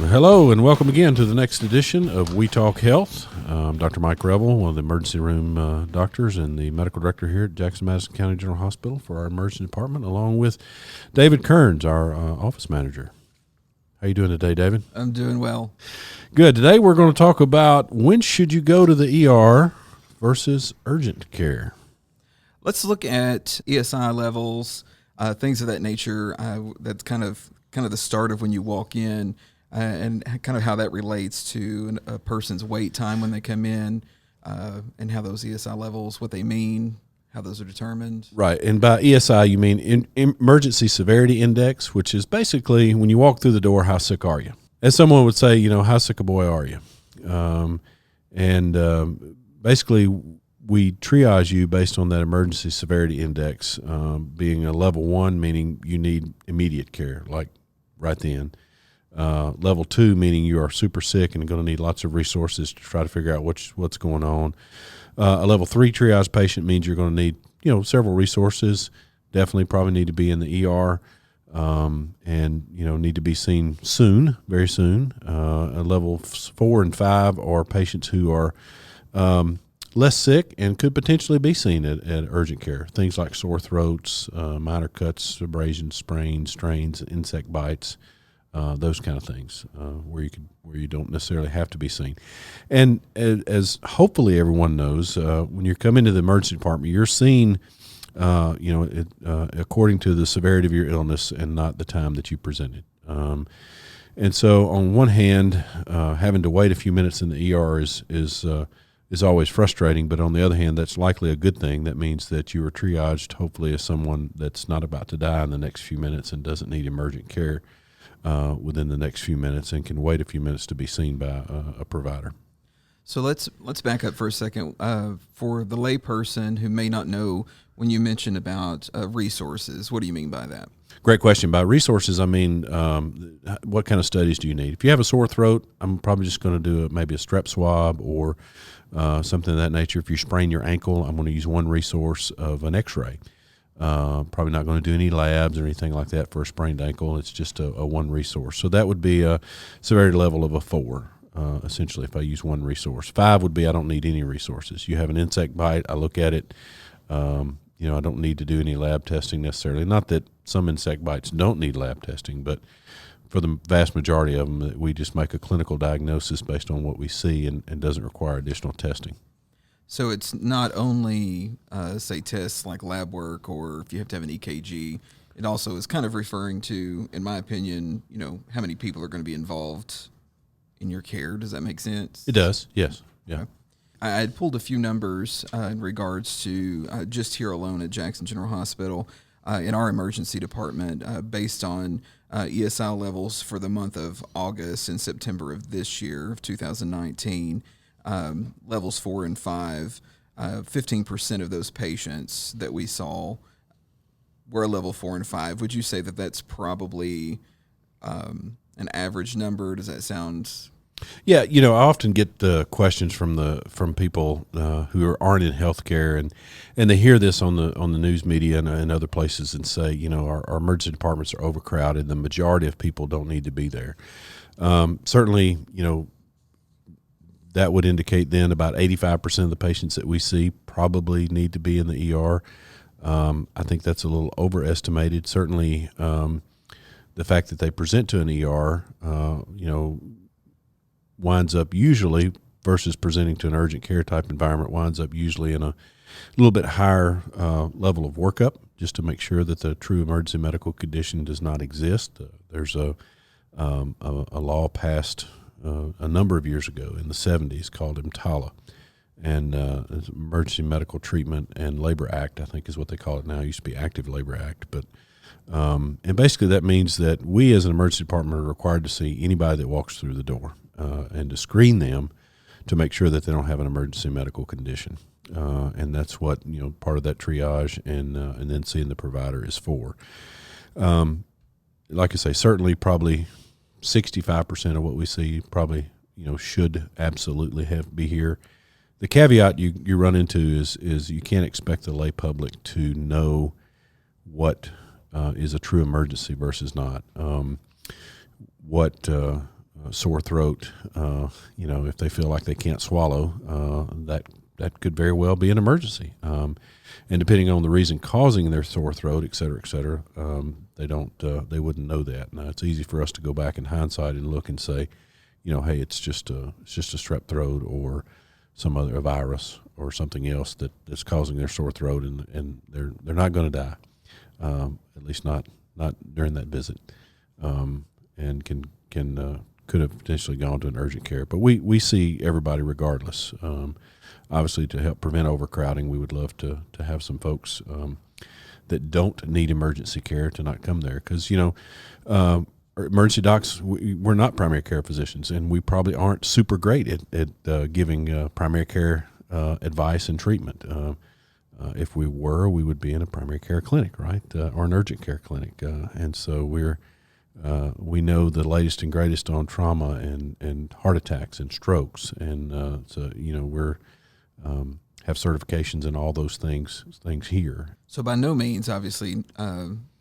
Hello and welcome again to the next edition of We Talk Health. I'm Dr. Mike Revelle, one of the emergency room doctors and the medical director here at Jackson-Madison County General Hospital for our emergency department, along with David Kerns, our office manager. How you doing today, David? I'm doing well. Good. Today we're going to talk about when should you go to the ER versus urgent care. Let's look at ESI levels, things of that nature. That's kind of the start of when you walk in. And kind of how that relates to a person's wait time when they come in, and how those ESI levels, what they mean, how those are determined. Right. And by ESI, you mean Emergency Severity Index, which is basically when you walk through the door, how sick are you? As someone would say, how sick a boy are you? Basically, we triage you based on that Emergency Severity Index, being a level 1, meaning you need immediate care, like right then. Level 2, meaning you are super sick and going to need lots of resources to try to figure out what's going on. A level 3 triage patient means you're going to need, several resources. Definitely probably need to be in the ER, and need to be seen soon, very soon. Level 4 and 5 are patients who are less sick and could potentially be seen at urgent care. Things like sore throats, minor cuts, abrasions, sprains, strains, insect bites. Those kind of things, where you don't necessarily have to be seen. And as hopefully everyone knows, when you come into the emergency department, you're seen, according to the severity of your illness and not the time that you presented. And so, on one hand, having to wait a few minutes in the ER is always frustrating. But on the other hand, that's likely a good thing. That means that you are triaged, hopefully, as someone that's not about to die in the next few minutes and doesn't need emergent care within the next few minutes and can wait a few minutes to be seen by a provider. So let's back up for a second. For the layperson who may not know, when you mention about resources, what do you mean by that? Great question. By resources, I mean what kind of studies do you need? If you have a sore throat, I'm probably just going to do maybe a strep swab or something of that nature. If you sprain your ankle, I'm going to use one resource of an X-ray. Probably not going to do any labs or anything like that for a sprained ankle. It's just a one resource. So that would be a severity level of a 4, essentially, if I use one resource. 5 would be I don't need any resources. You have an insect bite, I look at it. I don't need to do any lab testing necessarily. Not that some insect bites don't need lab testing, but for the vast majority of them, we just make a clinical diagnosis based on what we see and doesn't require additional testing. So it's not only, say, tests like lab work or if you have to have an EKG. It also is kind of referring to, in my opinion, how many people are going to be involved in your care. Does that make sense? It does, yes. Yeah. Okay. I had pulled a few numbers in regards to just here alone at Jackson General Hospital in our emergency department based on ESI levels for the month of August and September of this year, of 2019. Levels 4 and 5, 15% of those patients that we saw were level 4 and 5. Would you say that that's probably an average number? Does that sound? Yeah, I often get questions from people who aren't in healthcare, and they hear this on the news media and other places and say, our emergency departments are overcrowded. The majority of people don't need to be there. Certainly, that would indicate then about 85% of the patients that we see probably need to be in the ER. I think that's a little overestimated. Certainly, the fact that they present to an ER, winds up usually, versus presenting to an urgent care type environment, winds up usually in a little bit higher level of workup, just to make sure that the true emergency medical condition does not exist. There's a law passed a number of years ago in the 70s called EMTALA, and Emergency Medical Treatment and Labor Act, I think is what they call it now. It used to be Active Labor Act, but and basically that means that we as an emergency department are required to see anybody that walks through the door and to screen them to make sure that they don't have an emergency medical condition, and that's what part of that triage and then seeing the provider is for. Like I say, certainly probably 65% of what we see probably, should absolutely be here. The caveat you run into is you can't expect the lay public to know what is a true emergency versus not. What sore throat, if they feel like they can't swallow, that could very well be an emergency. And depending on the reason causing their sore throat, et cetera, they wouldn't know that. Now, it's easy for us to go back in hindsight and look and say, hey, it's just a strep throat or some other virus or something else that's causing their sore throat, and they're not going to die, at least not during that visit, and could have potentially gone to an urgent care. But we see everybody regardless. Obviously, to help prevent overcrowding, we would love to have some folks that don't need emergency care to not come there, because emergency docs, we're not primary care physicians, and we probably aren't super great at giving primary care advice and treatment. If we were, we would be in a primary care clinic, right, or an urgent care clinic, and so we know the latest and greatest on trauma and heart attacks and strokes, and so we're have certifications in all those things here. So by no means, obviously,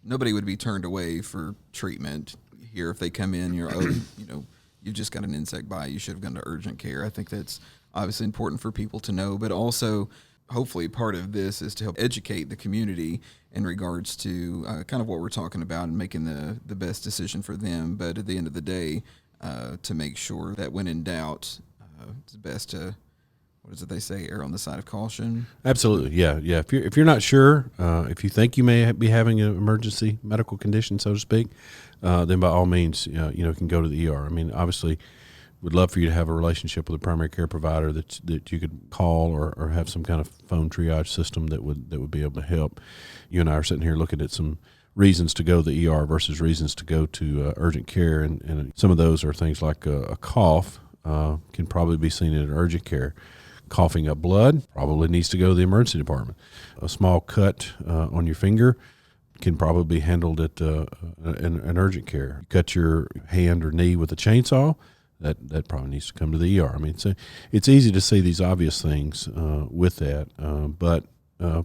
nobody would be turned away for treatment here if they come in. You just got an insect bite, you should have gone to urgent care. I think that's obviously important for people to know, but also hopefully part of this is to help educate the community in regards to kind of what we're talking about and making the best decision for them. But at the end of the day, to make sure that when in doubt, it's best to, what is it they say, err on the side of caution? Absolutely, yeah. If you're not sure, if you think you may be having an emergency medical condition, so to speak, then by all means, you can go to the ER. I mean, obviously, would love for you to have a relationship with a primary care provider that you could call or have some kind of phone triage system that would be able to help. You and I are sitting here looking at some reasons to go to the ER versus reasons to go to urgent care, and some of those are things like a cough can probably be seen in urgent care. Coughing up blood probably needs to go to the emergency department. A small cut on your finger can probably be handled at an urgent care. You cut your hand or knee with a chainsaw, that probably needs to come to the ER. I mean, it's easy to see these obvious things with that, but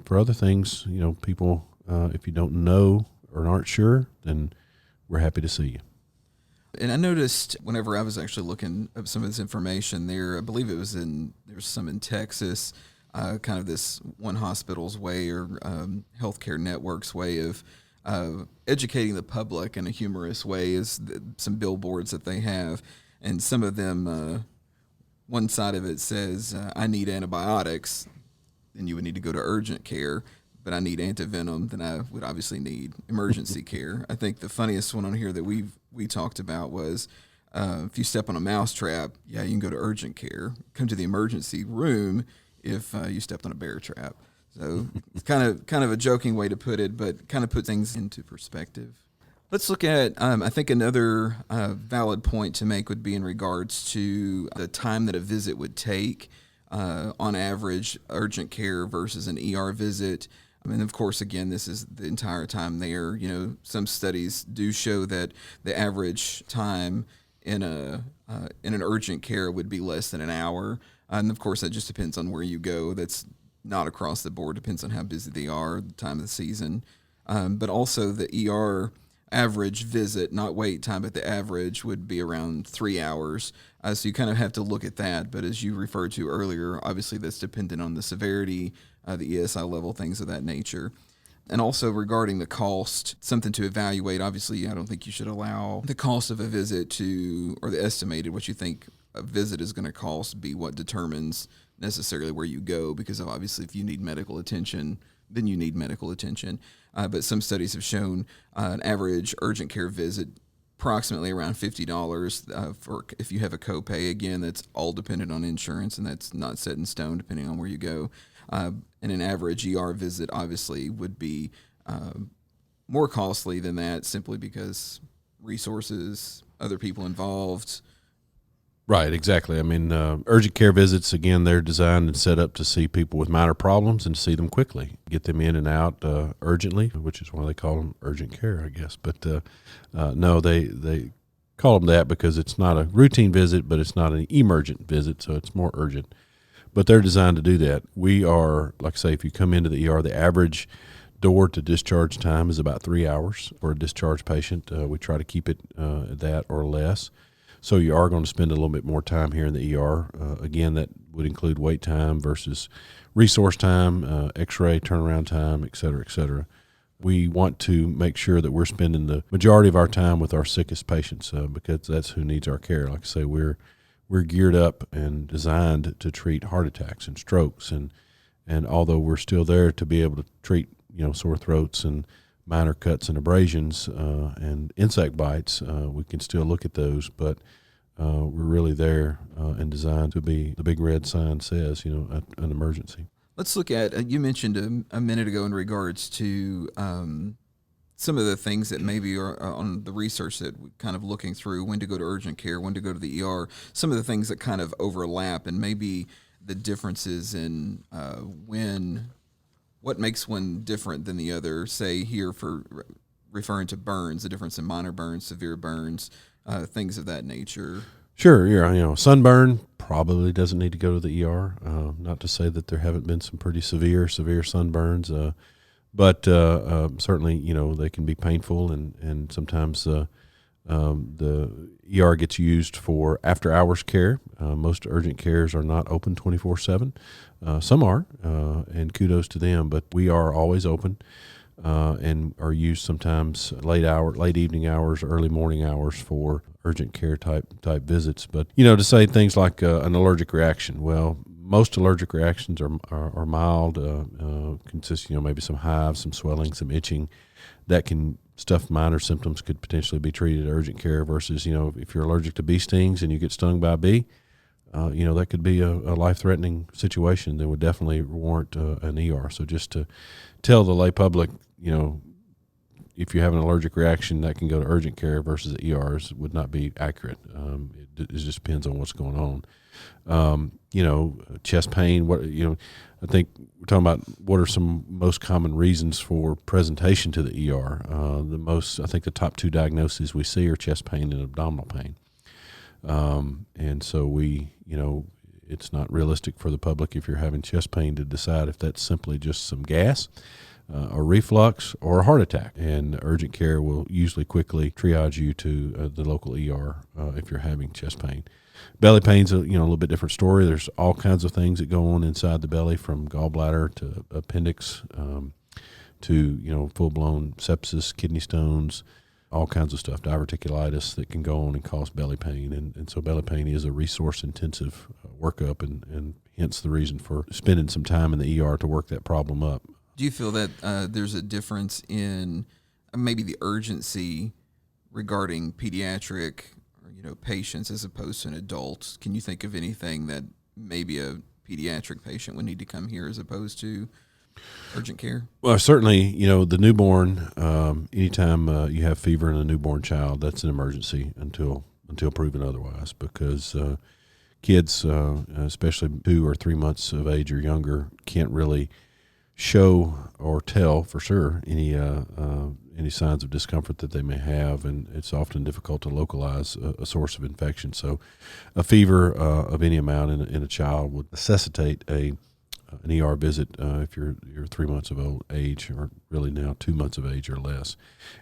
for other things, people, if you don't know or aren't sure, then we're happy to see you. And I noticed whenever I was actually looking up some of this information there, I believe there's some in Texas, kind of this one hospital's way or healthcare network's way of educating the public in a humorous way is some billboards that they have. And some of them, one side of it says, I need antibiotics, then you would need to go to urgent care. But I need antivenom, then I would obviously need emergency care. I think the funniest one on here that we talked about was if you step on a mousetrap, you can go to urgent care. Come to the emergency room if you stepped on a bear trap. So it's kind of a joking way to put it, but kind of put things into perspective. Let's look at, I think another valid point to make would be in regards to the time that a visit would take. On average, urgent care versus an ER visit. I mean, of course, again, this is the entire time there. Some studies do show that the average time in an urgent care would be less than an hour. And of course, that just depends on where you go. That's not across the board. Depends on how busy they are, the time of the season. But also the ER average visit, not wait time, but the average would be around 3 hours. So you kind of have to look at that. But as you referred to earlier, obviously that's dependent on the severity, the ESI level, things of that nature. And also regarding the cost, something to evaluate. Obviously, I don't think you should allow the cost of a visit or the estimated what you think a visit is going to cost be what determines necessarily where you go, because obviously if you need medical attention, then you need medical attention. But some studies have shown an average urgent care visit approximately around $50 for if you have a copay. Again, that's all dependent on insurance, and that's not set in stone depending on where you go. And an average ER visit obviously would be more costly than that simply because resources, other people involved. Right, exactly. I mean, urgent care visits, again, they're designed and set up to see people with minor problems and to see them quickly, get them in and out urgently, which is why they call them urgent care, I guess. But no, they call them that because it's not a routine visit, but it's not an emergent visit, so it's more urgent. But they're designed to do that. We are, like I say, if you come into the ER, the average door to discharge time is about 3 hours for a discharged patient. We try to keep it that or less. So you are going to spend a little bit more time here in the ER. Again, that would include wait time versus resource time, x-ray turnaround time, et cetera, et cetera. We want to make sure that we're spending the majority of our time with our sickest patients because that's who needs our care. Like I say, we're geared up and designed to treat heart attacks and strokes, and although we're still there to be able to treat sore throats and minor cuts and abrasions and insect bites, we can still look at those, but we're really there and designed to be, the big red sign says, an emergency. Let's look at, you mentioned a minute ago in regards to some of the things that maybe are on the research that we're kind of looking through, when to go to urgent care, when to go to the ER, some of the things that kind of overlap, and maybe the differences in what makes one different than the other, say here for referring to burns, the difference in minor burns, severe burns, things of that nature. Sure, sunburn probably doesn't need to go to the ER. Not to say that there haven't been some pretty severe sunburns, but certainly they can be painful, and sometimes the ER gets used for after hours care. Most urgent cares are not open 24/7. Some are, and kudos to them, but we are always open. And are used sometimes late evening hours, early morning hours for urgent care type visits. But to say things like an allergic reaction, well, most allergic reactions are mild, consist maybe some hives, some swelling, some itching. That can stuff minor symptoms could potentially be treated at urgent care versus if you're allergic to bee stings and you get stung by a bee. That could be a life-threatening situation that would definitely warrant an ER. So just to tell the lay public, if you have an allergic reaction, that can go to urgent care versus ERs would not be accurate. It just depends on what's going on. Chest pain. I think we're talking about what are some most common reasons for presentation to the ER. I think the top two diagnoses we see are chest pain and abdominal pain. And so it's not realistic for the public, if you're having chest pain, to decide if that's simply just some gas, a reflux, or a heart attack. And urgent care will usually quickly triage you to the local ER if you're having chest pain. Belly pain's a little bit different story. There's all kinds of things that go on inside the belly, from gallbladder to appendix to full-blown sepsis, kidney stones, all kinds of stuff, diverticulitis that can go on and cause belly pain. And so belly pain is a resource-intensive workup, and hence the reason for spending some time in the ER to work that problem up. Do you feel that there's a difference in maybe the urgency regarding pediatric patients as opposed to an adult? Can you think of anything that maybe a pediatric patient would need to come here as opposed to urgent care? Well, certainly, the newborn, anytime you have fever in a newborn child, that's an emergency until proven otherwise, because kids, especially 2 or 3 months of age or younger, can't really show or tell for sure any signs of discomfort that they may have, and it's often difficult to localize a source of infection. So a fever of any amount in a child would necessitate an ER visit if you're 3 months of age, or really now 2 months of age or less.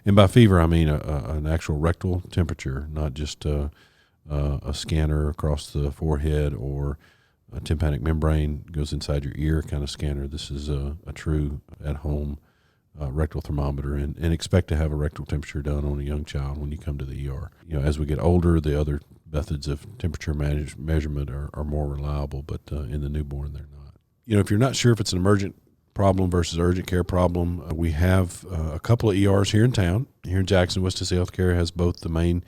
And by fever, I mean an actual rectal temperature, not just a scanner across the forehead or a tympanic membrane goes inside your ear kind of scanner. This is a true at-home rectal thermometer, and expect to have a rectal temperature done on a young child when you come to the ER. As we get older, the other methods of temperature measurement are more reliable, but in the newborn, they're not. If you're not sure if it's an emergent problem versus urgent care problem, we have a couple of ERs here in town. Here in Jackson, Wistis Healthcare has both the main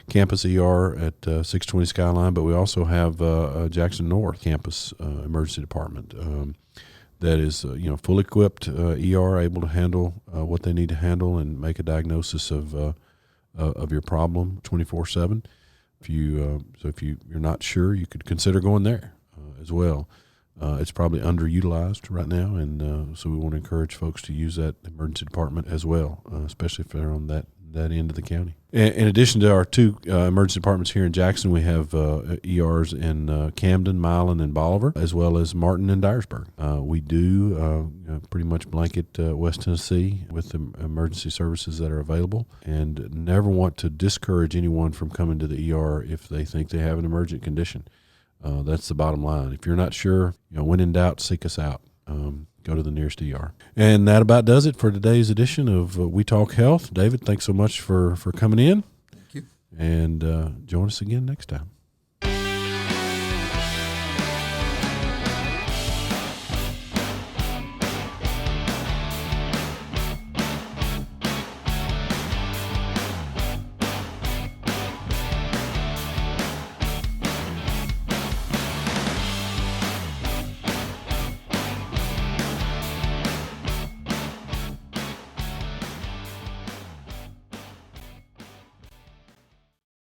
campus ER at 620 Skyline, but we also have a Jackson North campus emergency department that is fully equipped ER, able to handle what they need to handle and make a diagnosis of your problem 24/7. If you're not sure, you could consider going there as well. It's probably underutilized right now, and so we want to encourage folks to use that emergency department as well, especially if they're on that that end of the county. In addition to our two emergency departments here in Jackson, we have ERs in Camden, Milan, and Bolivar, as well as Martin and Dyersburg. We do pretty much blanket West Tennessee with the emergency services that are available, and never want to discourage anyone from coming to the ER if they think they have an emergent condition. That's the bottom line. If you're not sure, when in doubt, seek us out. Go to the nearest ER. And that about does it for today's edition of We Talk Health. David, thanks so much for coming in. Thank you. And join us again next time.